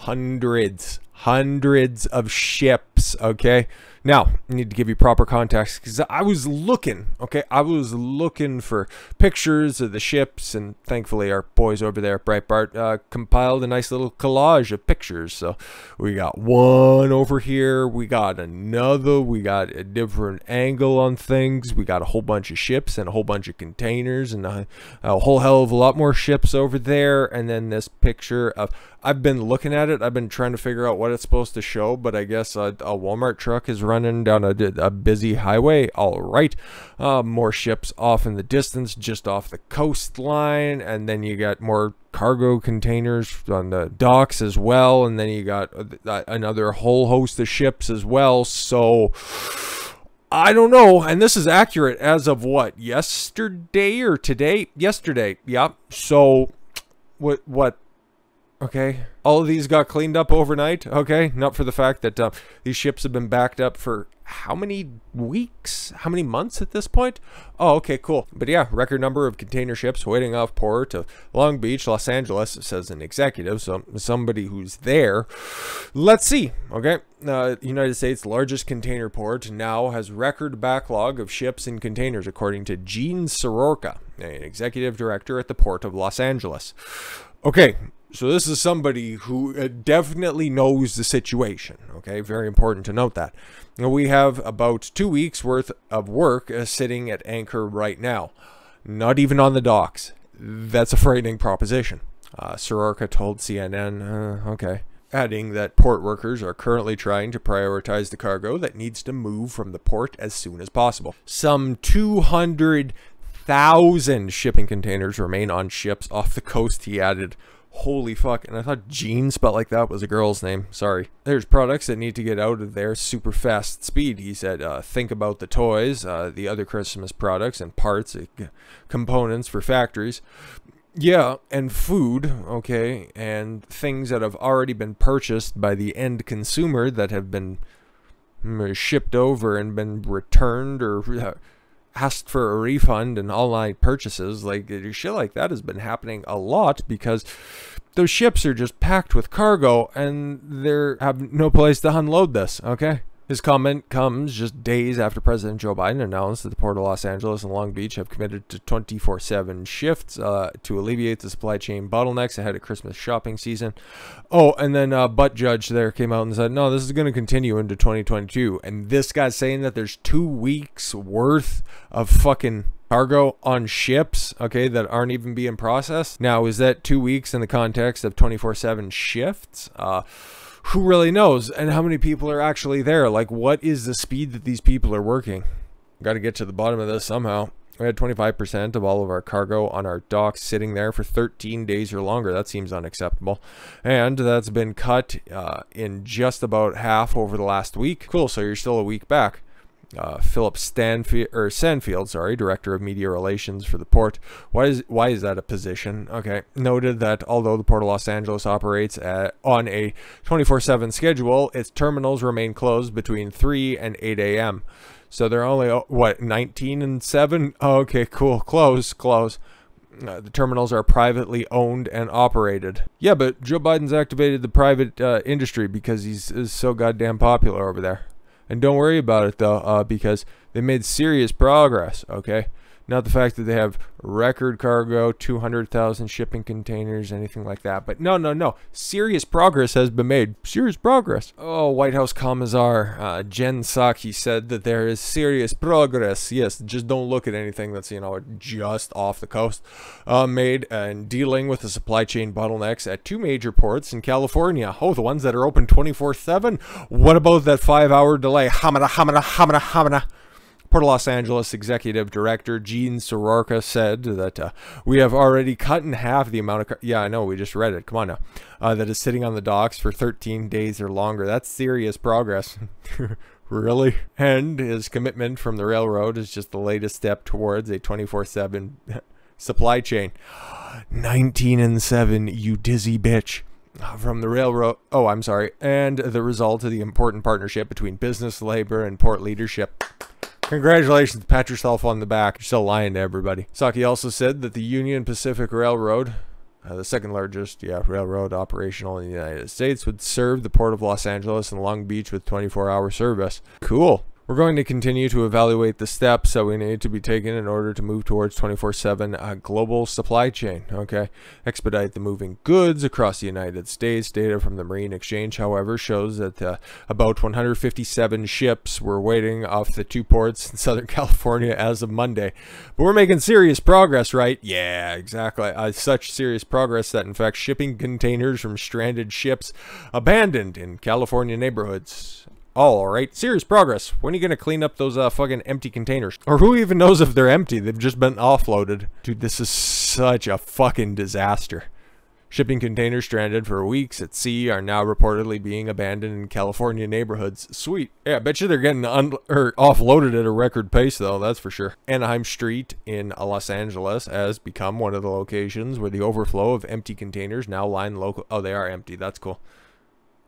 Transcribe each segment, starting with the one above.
hundreds of ships. Okay, now I need to give you proper context because I was looking, okay, I was looking for pictures of the ships, and thankfully our boys over there at Breitbart compiled a nice little collage of pictures. So we got one over here, we got another, we got a different angle on things, we got a whole bunch of ships and a whole bunch of containers and a whole hell of a lot more ships over there, and then this picture of, I've been looking at it, I've been trying to figure out what it's supposed to show, but I guess a Walmart truck is running down a busy highway. All right, more ships off in the distance, just off the coastline, and then you got more cargo containers on the docks as well, and then you got another whole host of ships as well. So I don't know, and this is accurate as of what, yesterday or today? Yesterday, yeah. So what? Okay, all of these got cleaned up overnight. Okay, not for the fact that these ships have been backed up for how many weeks, how many months at this point? Oh, okay, cool. But yeah, record number of container ships waiting off port of Long Beach, Los Angeles, says an executive, so somebody who's there. Let's see. Okay, United States' largest container port now has record backlog of ships and containers, according to Jen Psaki, an executive director at the Port of Los Angeles. Okay, so this is somebody who definitely knows the situation, okay? Very important to note that. Now, we have about 2 weeks worth of work sitting at anchor right now. Not even on the docks. That's a frightening proposition. Psaki told CNN, okay. Adding that port workers are currently trying to prioritize the cargo that needs to move from the port as soon as possible. Some 200,000 shipping containers remain on ships off the coast, he added. Holy fuck. And I thought Jean spelled like that was a girl's name. Sorry. There's products that need to get out of there super fast speed, he said. Think about the toys, the other Christmas products and parts, components for factories. Yeah, and food, okay, and things that have already been purchased by the end consumer that have been shipped over and been returned or asked for a refund, and online purchases, like shit like that has been happening a lot because those ships are just packed with cargo and they have no place to unload this, okay? His comment comes just days after President Joe Biden announced that the Port of Los Angeles and Long Beach have committed to 24/7 shifts to alleviate the supply chain bottlenecks ahead of Christmas shopping season. Oh, and then Butt Judge there came out and said, no, this is going to continue into 2022. And this guy's saying that there's 2 weeks worth of fucking cargo on ships, okay, that aren't even being processed. Now, is that 2 weeks in the context of 24/7 shifts? Who really knows? And how many people are actually there? Like, what is the speed that these people are working? Got to get to the bottom of this somehow. We had 25% of all of our cargo on our docks sitting there for 13 days or longer. That seems unacceptable. And that's been cut in just about half over the last week. Cool, so you're still a week back. Philip Sanfield, director of media relations for the port. Why is that a position? Okay, noted that although the Port of Los Angeles operates on a 24/7 schedule, its terminals remain closed between 3 and 8 a.m. So they're only, what, 19 and 7? Oh, okay, cool. Close. The terminals are privately owned and operated. Yeah, but Joe Biden's activated the private industry because he's so goddamn popular over there. And don't worry about it, though, because they made serious progress, okay? Not the fact that they have record cargo, 200,000 shipping containers, anything like that. But no. Serious progress has been made. Serious progress. Oh, White House Commissar Jen Psaki said that there is serious progress. Yes, just don't look at anything that's, just off the coast. Made and dealing with the supply chain bottlenecks at 2 major ports in California. Oh, the ones that are open 24/7? What about that 5-hour delay? Hamana. Port of Los Angeles Executive Director Jen Psaki said that we have already cut in half the amount of... Yeah, I know, we just read it. Come on now. That is sitting on the docks for 13 days or longer. That's serious progress. Really? And his commitment from the railroad is just the latest step towards a 24/7 supply chain. 19 and 7, you dizzy bitch. From the railroad... Oh, I'm sorry. And the result of the important partnership between business, labor, and port leadership. Congratulations, pat yourself on the back. You're still lying to everybody. Psaki also said that the Union Pacific Railroad The second largest railroad operational in the United States, would serve the Port of Los Angeles and Long Beach with 24-hour service. Cool. We're going to continue to evaluate the steps that we need to be taken in order to move towards 24/7 global supply chain. Okay, expedite the moving goods across the United States. Data from the Marine Exchange, however, shows that about 157 ships were waiting off the 2 ports in Southern California as of Monday. But we're making serious progress, right? Yeah, exactly. Such serious progress that, in fact, shipping containers from stranded ships abandoned in California neighborhoods. All right, serious progress. When are you going to clean up those fucking empty containers? Or who even knows if they're empty? They've just been offloaded. Dude, this is such a fucking disaster. Shipping containers stranded for weeks at sea are now reportedly being abandoned in California neighborhoods. Sweet. Yeah, I bet you they're getting offloaded at a record pace, though, that's for sure. Anaheim Street in Los Angeles has become one of the locations where the overflow of empty containers now line local... Oh, they are empty. That's cool.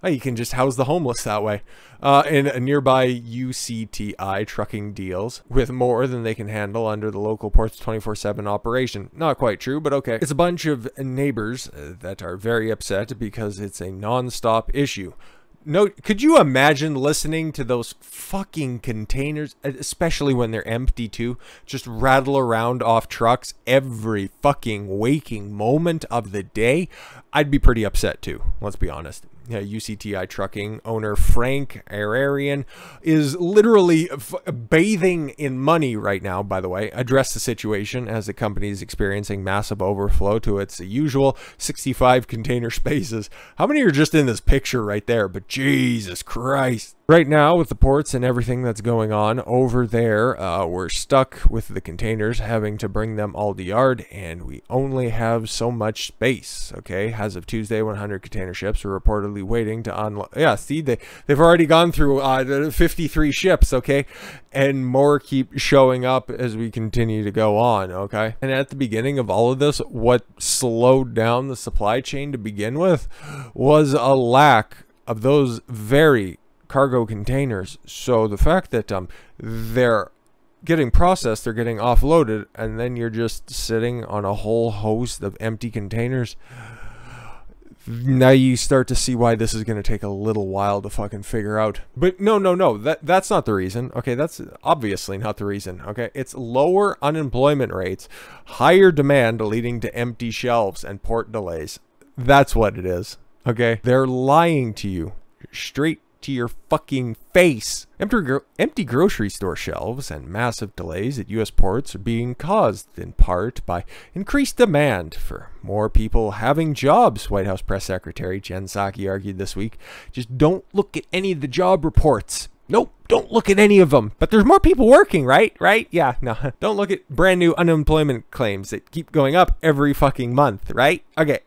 Oh, you can just house the homeless that way. In a nearby UCTI trucking deals with more than they can handle under the local port's 24/7 operation. Not quite true, but okay. It's a bunch of neighbors that are very upset because it's a non-stop issue. No, could you imagine listening to those fucking containers, especially when they're empty too, just rattle around off trucks every fucking waking moment of the day? I'd be pretty upset too, let's be honest. UCTI trucking owner Frank Ararian is literally bathing in money right now, by the way. Addressed the situation as the company is experiencing massive overflow to its usual 65 container spaces. How many are just in this picture right there? But Jesus Christ. Right now, with the ports and everything that's going on over there, we're stuck with the containers, having to bring them all to yard, and we only have so much space, okay? As of Tuesday, 100 container ships are reportedly waiting to unload. Yeah, see, they've already gone through 53 ships, okay? And more keep showing up as we continue to go on, okay? And at the beginning of all of this, what slowed down the supply chain to begin with was a lack of those very cargo containers. So the fact that they're getting processed, they're getting offloaded, and then you're just sitting on a whole host of empty containers, now you start to see why this is going to take a little while to fucking figure out. But no, that's not the reason. Okay, that's obviously not the reason. Okay, it's lower unemployment rates, higher demand leading to empty shelves and port delays. That's what it is. Okay, they're lying to you straight to your fucking face. Empty grocery store shelves and massive delays at U.S. ports are being caused in part by increased demand for more people having jobs, White House Press Secretary Jen Psaki argued this week. Just don't look at any of the job reports. Nope, don't look at any of them. But there's more people working, right? Right? Yeah, no. Don't look at brand new unemployment claims that keep going up every fucking month, right? Okay.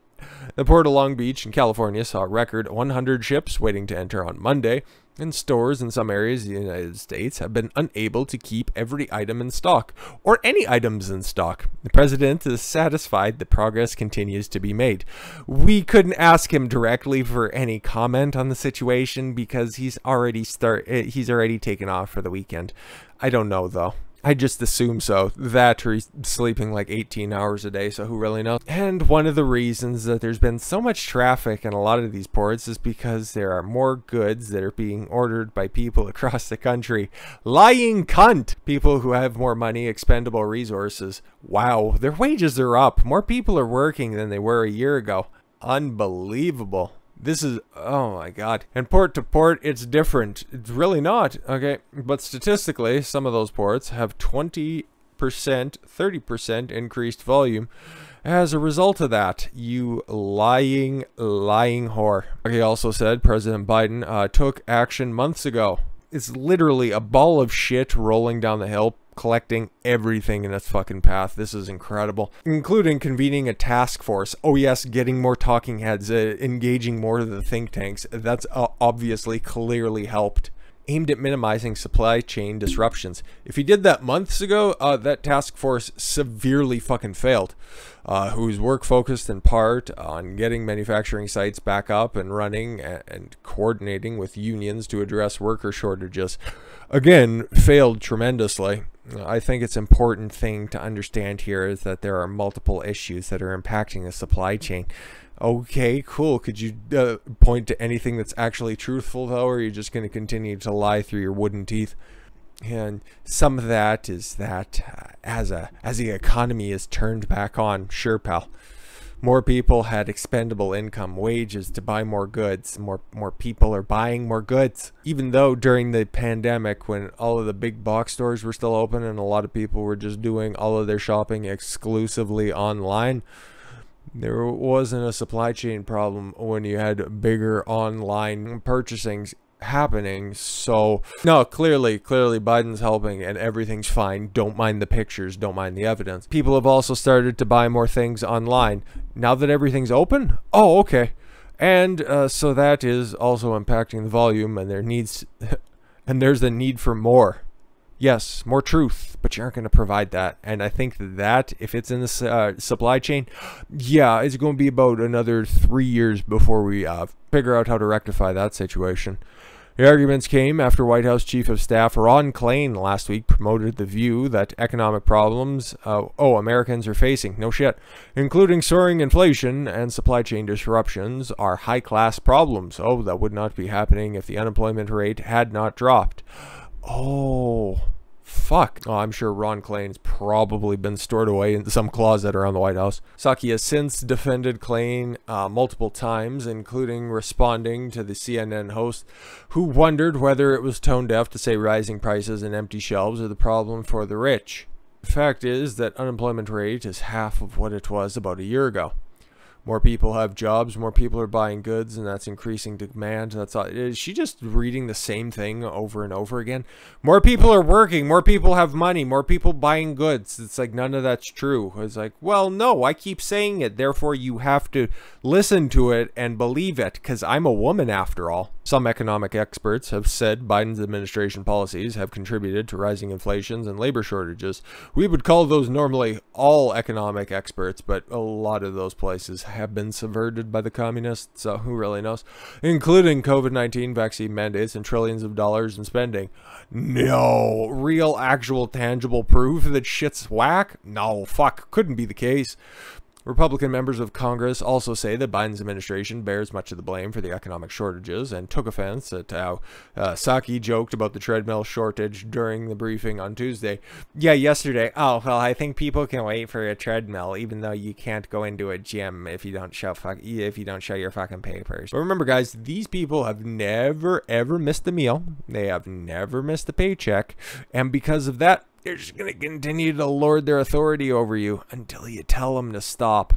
The Port of Long Beach in California saw a record 100 ships waiting to enter on Monday, and stores in some areas of the United States have been unable to keep every item in stock, or any items in stock. The president is satisfied that progress continues to be made. We couldn't ask him directly for any comment on the situation because he's already taken off for the weekend. I don't know though. I just assume so. That or he's sleeping like 18 hours a day, so who really knows? And one of the reasons that there's been so much traffic in a lot of these ports is because there are more goods that are being ordered by people across the country. Lying cunt! People who have more money, expendable resources. Wow, their wages are up. More people are working than they were a year ago. Unbelievable. This is, oh my god. And port to port, it's different. It's really not, okay? But statistically, some of those ports have 20%, 30% increased volume as a result of that. You lying whore. He also said President Biden took action months ago. It's literally a ball of shit rolling down the hill, collecting everything in its fucking path. This is incredible, including convening a task force. Oh yes, getting more talking heads, engaging more of the think tanks. That's obviously clearly helped. Aimed at minimizing supply chain disruptions. If he did that months ago, that task force severely fucking failed. Whose work focused in part on getting manufacturing sites back up and running and coordinating with unions to address worker shortages. Again, failed tremendously. I think it's important thing to understand here is that there are multiple issues that are impacting the supply chain. Okay, cool. Could you point to anything that's actually truthful, though, or are you just going to continue to lie through your wooden teeth? And some of that is that as the economy is turned back on, sure, pal, more people had expendable income, wages to buy more goods. More people are buying more goods. Even though during the pandemic, when all of the big box stores were still open and a lot of people were just doing all of their shopping exclusively online, there wasn't a supply chain problem when you had bigger online purchasing happening. So no, clearly Biden's helping and everything's fine. Don't mind the pictures, don't mind the evidence. People have also started to buy more things online now that everything's open. Oh, okay. And so that is also impacting the volume, and there's the need for more. Yes, more truth, but you aren't going to provide that. And I think that if it's in the supply chain, yeah, it's going to be about another 3 years before we figure out how to rectify that situation. The arguments came after White House Chief of Staff Ron Klain last week promoted the view that economic problems Americans are facing, no shit, including soaring inflation and supply chain disruptions, are high-class problems. Oh, that would not be happening if the unemployment rate had not dropped. Oh, fuck. Oh, I'm sure Ron Klain's probably been stored away in some closet around the White House. Psaki has since defended Klain multiple times, including responding to the CNN host who wondered whether it was tone deaf to say rising prices and empty shelves are the problem for the rich. The fact is that unemployment rate is half of what it was about a year ago. More people have jobs, more people are buying goods, and that's increasing demand. That's all. Is she just reading the same thing over and over again? More people are working, more people have money, more people buying goods. It's like none of that's true. It's like, well, no, I keep saying it, therefore you have to listen to it and believe it, because I'm a woman after all. Some economic experts have said Biden's administration policies have contributed to rising inflations and labor shortages. We would call those normally all economic experts, but a lot of those places have been subverted by the communists, so who really knows? Including COVID-19 vaccine mandates and trillions of dollars in spending. No, real, actual, tangible proof that shit's whack? No, fuck, couldn't be the case. Republican members of Congress also say that Biden's administration bears much of the blame for the economic shortages and took offense at how Psaki joked about the treadmill shortage during the briefing on Tuesday. Yeah, yesterday. Oh, well, I think people can wait for a treadmill even though you can't go into a gym if you don't show your fucking papers. But remember, guys, these people have never ever missed a meal. They have never missed a paycheck, and because of that, they're just going to continue to lord their authority over you until you tell them to stop.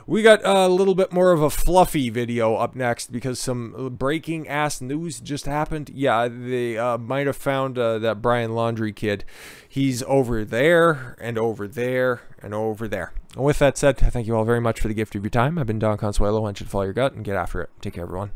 We got a little bit more of a fluffy video up next because some breaking ass news just happened. Yeah, they might have found that Brian Laundrie kid. He's over there and over there and over there. And with that said, I thank you all very much for the gift of your time. I've been Don Consuelo. I want you to follow your gut and get after it. Take care, everyone.